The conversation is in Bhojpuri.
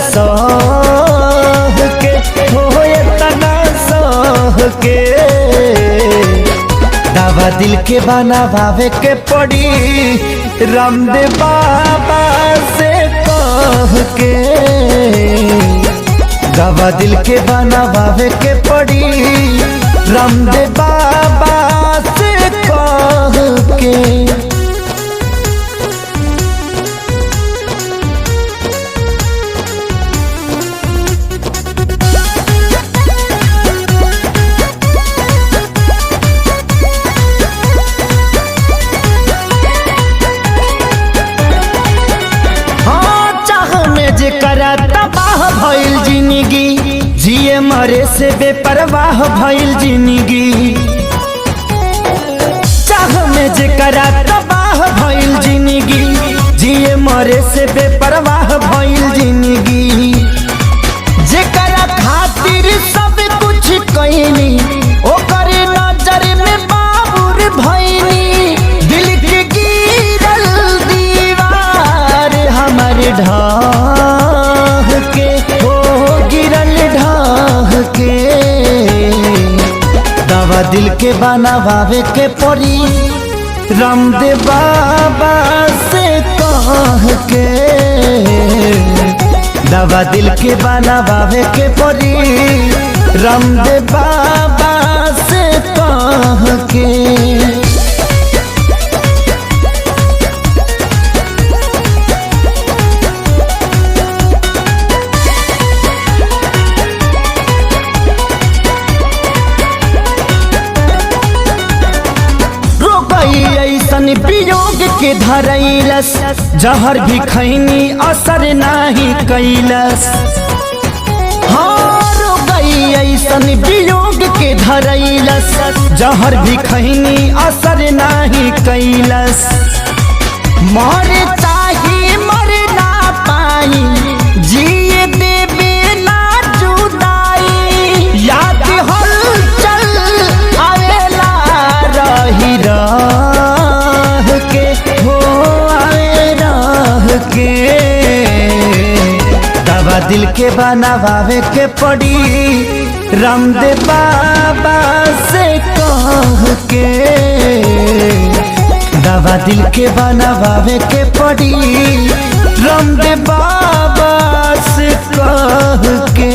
सह के हो इतना सह के दवा दिल के बनावे के पड़ी रामदेव बाबा से कह के दवा दिल के बनावे के पड़ी रामदेव बाबा से कह के। करा तबाह भइल जिंदगी जिए मरे से बेपरवाह भइल जिंदगी चाह में जेकरा तबाह भइल जिंदगी जिए मरे से बेपरवाह भइल जिंदगी जेकरा खातिर सब कुछ कइनी ओकर नजर में बाबुर भइनी दिल के गिरल दीवार हमर ढाह के हो गिरल ढाह के दवा दिल के बनावे के पड़ी रामदेव बाबा से कह के दवा दिल के बनावे के पड़ी रामदेव बाबा से कह के। ऐसन वियोग के धरैलस जहर भी खैनी असर नाही कैलस हार गई ऐसन वियोग के धरैलस जहर भी खैनी असर नाही कैलस मर चाहे मर ना पाई जिए देवे ना जुदाई याद हलचल आवेला रही दवा दिल के बनावे के पड़ी रामदेव बाबा से कह के दवा दिल के बनावे के पड़ी रामदेव बाबा से कह के।